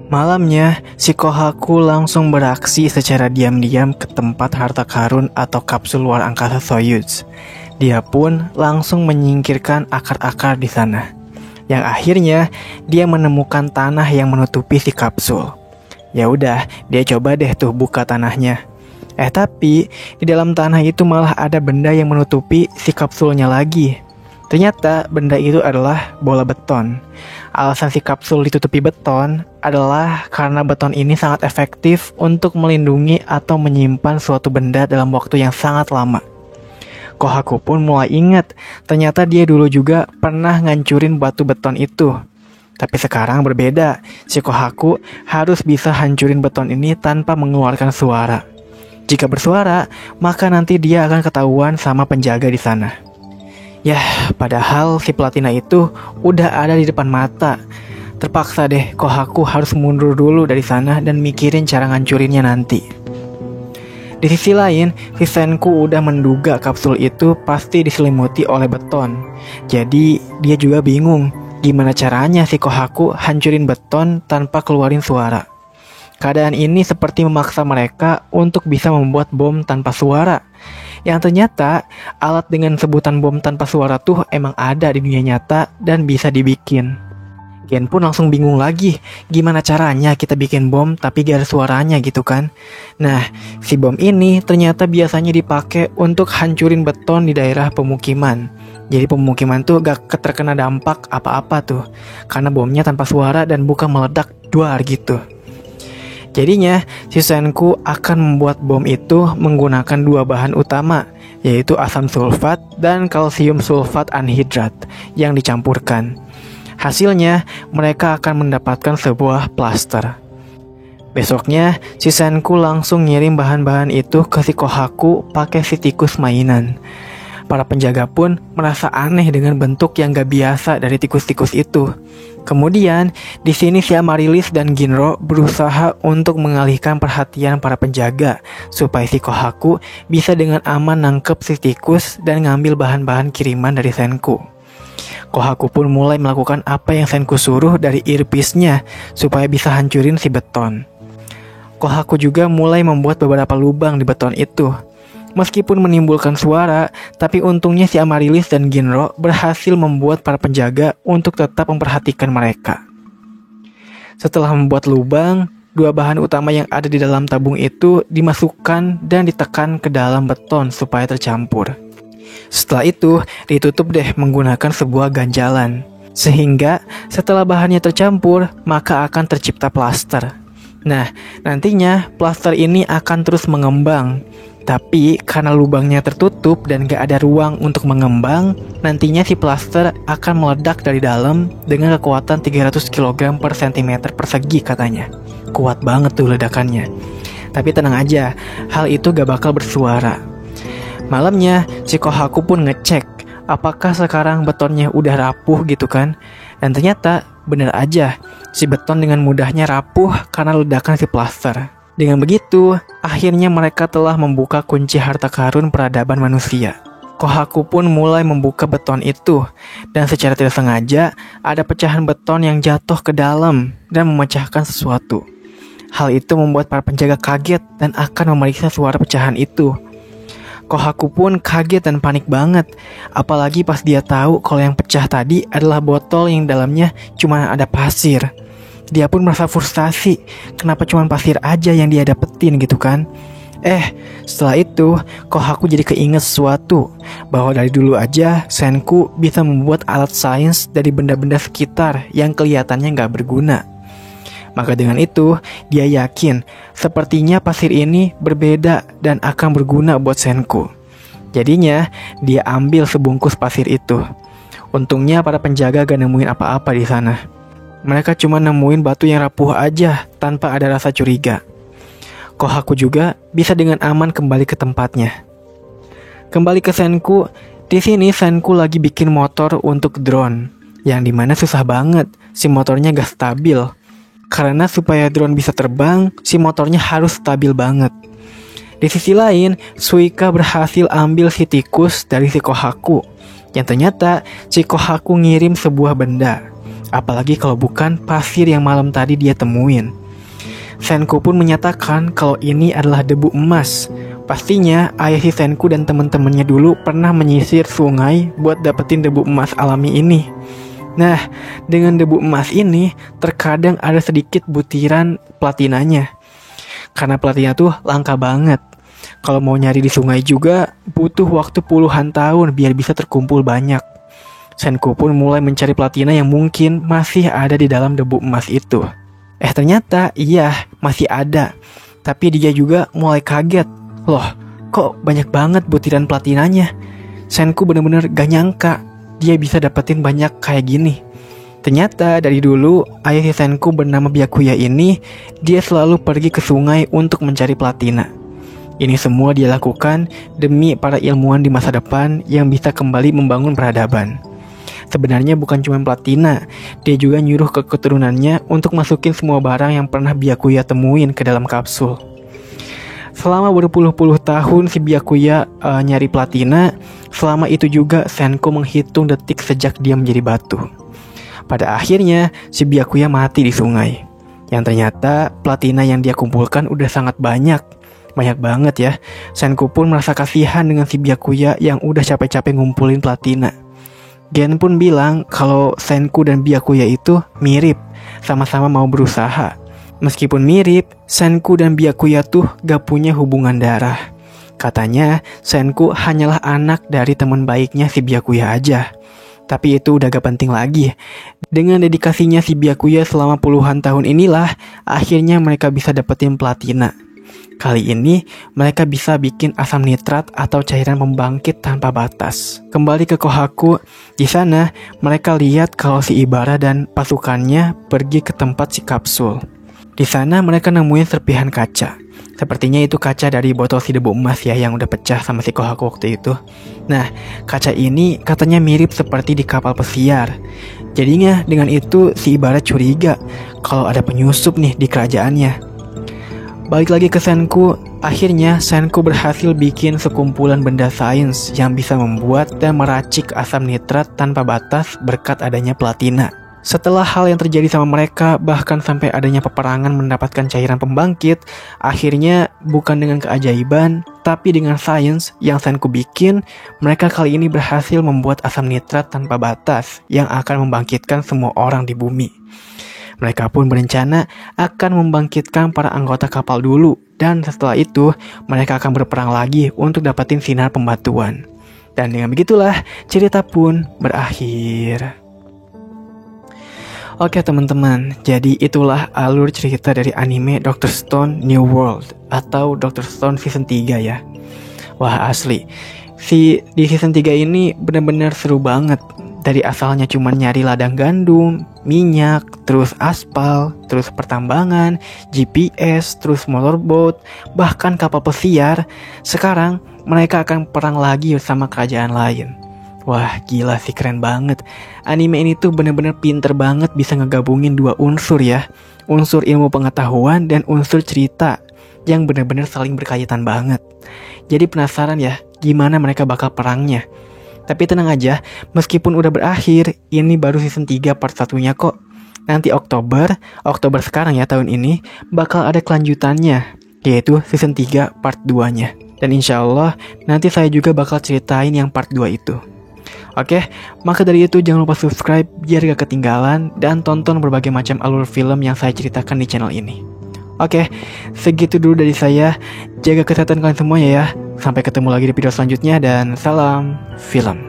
Malamnya, si Kohaku langsung beraksi secara diam-diam ke tempat harta karun atau kapsul luar angkasa Soyuz. Dia pun langsung menyingkirkan akar-akar di sana. Yang akhirnya, dia menemukan tanah yang menutupi si kapsul. Ya udah, dia coba deh tuh buka tanahnya. Tapi di dalam tanah itu malah ada benda yang menutupi si kapsulnya lagi. Ternyata benda itu adalah bola beton. Alasan si kapsul ditutupi beton adalah karena beton ini sangat efektif untuk melindungi atau menyimpan suatu benda dalam waktu yang sangat lama. Kohaku pun mulai ingat, ternyata dia dulu juga pernah ngancurin batu beton itu. Tapi sekarang berbeda, si Kohaku harus bisa hancurin beton ini tanpa mengeluarkan suara. Jika bersuara, maka nanti dia akan ketahuan sama penjaga di sana. Yah, padahal si Platina itu udah ada di depan mata. Terpaksa deh Kohaku harus mundur dulu dari sana dan mikirin cara ngancurinnya nanti. Di sisi lain, si Senku udah menduga kapsul itu pasti diselimuti oleh beton. Jadi dia juga bingung gimana caranya si Kohaku hancurin beton tanpa keluarin suara. Keadaan ini seperti memaksa mereka untuk bisa membuat bom tanpa suara. Yang ternyata alat dengan sebutan bom tanpa suara tuh emang ada di dunia nyata dan bisa dibikin. Gen pun langsung bingung lagi, gimana caranya kita bikin bom tapi gak ada suaranya gitu kan. Nah, si bom ini ternyata biasanya dipakai untuk hancurin beton di daerah pemukiman. Jadi pemukiman tuh gak terkena dampak apa-apa tuh, karena bomnya tanpa suara dan bukan meledak duar gitu. Jadinya, si Senku akan membuat bom itu menggunakan dua bahan utama, yaitu asam sulfat dan kalsium sulfat anhidrat yang dicampurkan. Hasilnya, mereka akan mendapatkan sebuah plaster. Besoknya, si Senku langsung ngirim bahan-bahan itu ke si Kohaku pakai si tikus mainan. Para penjaga pun merasa aneh dengan bentuk yang gak biasa dari tikus-tikus itu. Kemudian, di sini si Amaryllis dan Ginro berusaha untuk mengalihkan perhatian para penjaga supaya si Kohaku bisa dengan aman nangkep si tikus dan ngambil bahan-bahan kiriman dari Senku. Kohaku pun mulai melakukan apa yang Senku suruh dari earpiece-nya supaya bisa hancurin si beton. Kohaku juga mulai membuat beberapa lubang di beton itu. Meskipun menimbulkan suara, tapi untungnya si Amaryllis dan Ginro berhasil membuat para penjaga untuk tetap memperhatikan mereka. Setelah membuat lubang, dua bahan utama yang ada di dalam tabung itu dimasukkan dan ditekan ke dalam beton supaya tercampur. Setelah itu, ditutup deh menggunakan sebuah ganjalan. Sehingga setelah bahannya tercampur, maka akan tercipta plaster. Nah, nantinya plaster ini akan terus mengembang. Tapi karena lubangnya tertutup dan gak ada ruang untuk mengembang, nantinya si plaster akan meledak dari dalam dengan kekuatan 300 kg per cm persegi katanya. Kuat banget tuh ledakannya. Tapi tenang aja, hal itu gak bakal bersuara. Malamnya, si Kohaku pun ngecek apakah sekarang betonnya udah rapuh gitu kan. Dan ternyata bener aja, si beton dengan mudahnya rapuh karena ledakan si plaster. Dengan begitu, akhirnya mereka telah membuka kunci harta karun peradaban manusia. Kohaku pun mulai membuka beton itu, dan secara tidak sengaja, ada pecahan beton yang jatuh ke dalam dan memecahkan sesuatu. Hal itu membuat para penjaga kaget dan akan memeriksa suara pecahan itu. Kohaku pun kaget dan panik banget, apalagi pas dia tahu kalau yang pecah tadi adalah botol yang dalamnya cuma ada pasir. Dia pun merasa frustasi, kenapa cuma pasir aja yang dia dapetin gitu kan. Setelah itu, Kohaku jadi keinget sesuatu, bahwa dari dulu aja Senku bisa membuat alat sains dari benda-benda sekitar yang kelihatannya gak berguna. Maka dengan itu, dia yakin sepertinya pasir ini berbeda dan akan berguna buat Senku. Jadinya, dia ambil sebungkus pasir itu. Untungnya para penjaga gak nemuin apa-apa di sana. Mereka cuma nemuin batu yang rapuh aja tanpa ada rasa curiga. Kohaku juga bisa dengan aman kembali ke tempatnya. Kembali ke Senku, di sini Senku lagi bikin motor untuk drone, yang dimana susah banget, si motornya gak stabil. Karena supaya drone bisa terbang, si motornya harus stabil banget. Di sisi lain, Suika berhasil ambil si tikus dari si Kohaku. Yang ternyata si Kohaku ngirim sebuah benda. Apalagi kalau bukan pasir yang malam tadi dia temuin. Senku pun menyatakan kalau ini adalah debu emas. Pastinya ayah si Senku dan teman-temannya dulu pernah menyisir sungai buat dapetin debu emas alami ini. Nah, dengan debu emas ini terkadang ada sedikit butiran platinanya. Karena platina tuh langka banget. Kalau mau nyari di sungai juga butuh waktu puluhan tahun biar bisa terkumpul banyak. Senku pun mulai mencari platina yang mungkin masih ada di dalam debu emas itu. Ternyata iya masih ada. Tapi dia juga mulai kaget. Loh, kok banyak banget butiran platinanya? Senku bener-bener gak nyangka dia bisa dapetin banyak kayak gini. Ternyata dari dulu ayah si Senku bernama Byakuya ini dia selalu pergi ke sungai untuk mencari platina. Ini semua dia lakukan demi para ilmuwan di masa depan yang bisa kembali membangun peradaban. Sebenarnya bukan cuma platina, dia juga nyuruh ke keturunannya untuk masukin semua barang yang pernah Byakuya temuin ke dalam kapsul. Selama berpuluh-puluh tahun si Byakuya nyari platina, selama itu juga Senku menghitung detik sejak dia menjadi batu. Pada akhirnya si Byakuya mati di sungai. Yang ternyata platina yang dia kumpulkan udah sangat banyak. Banyak banget ya. Senku pun merasa kasihan dengan si Byakuya yang udah capek-capek ngumpulin platina. Gen pun bilang kalau Senku dan Byakuya itu mirip, sama-sama mau berusaha. Meskipun mirip, Senku dan Byakuya tuh gak punya hubungan darah. Katanya Senku hanyalah anak dari teman baiknya si Byakuya aja. Tapi itu udah gak penting lagi. Dengan dedikasinya si Byakuya selama puluhan tahun inilah, akhirnya mereka bisa dapetin platina. Kali ini, mereka bisa bikin asam nitrat atau cairan pembangkit tanpa batas. Kembali ke Kohaku, di sana mereka lihat kalau si Ibara dan pasukannya pergi ke tempat si kapsul. Di sana mereka nemuin serpihan kaca. Sepertinya itu kaca dari botol si debu emas ya yang udah pecah sama si Kohaku waktu itu. Nah, kaca ini katanya mirip seperti di kapal pesiar. Jadinya dengan itu si Ibara curiga kalau ada penyusup nih di kerajaannya. Balik lagi ke Senku, akhirnya Senku berhasil bikin sekumpulan benda sains yang bisa membuat dan meracik asam nitrat tanpa batas berkat adanya platina. Setelah hal yang terjadi sama mereka, bahkan sampai adanya peperangan mendapatkan cairan pembangkit, akhirnya bukan dengan keajaiban, tapi dengan sains yang Senku bikin, mereka kali ini berhasil membuat asam nitrat tanpa batas yang akan membangkitkan semua orang di bumi. Mereka pun berencana akan membangkitkan para anggota kapal dulu, dan setelah itu mereka akan berperang lagi untuk dapatin sinar pembatuan. Dan dengan begitulah cerita pun berakhir. Oke teman-teman, jadi itulah alur cerita dari anime Dr. Stone New World atau Dr. Stone season 3 ya. Wah asli, di season 3 ini benar-benar seru banget. Dari asalnya cuma nyari ladang gandum, minyak, terus aspal, terus pertambangan, GPS, terus motorboat, bahkan kapal pesiar. Sekarang mereka akan perang lagi bersama kerajaan lain. Wah gila sih, keren banget. Anime ini tuh bener-bener pinter banget bisa ngegabungin dua unsur ya. Unsur ilmu pengetahuan dan unsur cerita yang bener-bener saling berkaitan banget. Jadi penasaran ya gimana mereka bakal perangnya. Tapi tenang aja, meskipun udah berakhir, ini baru season 3 part 1-nya kok. Nanti Oktober sekarang ya tahun ini, bakal ada kelanjutannya, yaitu season 3 part 2-nya. Dan insya Allah nanti saya juga bakal ceritain yang part 2 itu. Oke, maka dari itu jangan lupa subscribe biar gak ketinggalan dan tonton berbagai macam alur film yang saya ceritakan di channel ini. Oke, segitu dulu dari saya. Jaga kesehatan kalian semuanya ya. Sampai ketemu lagi di video selanjutnya dan salam film.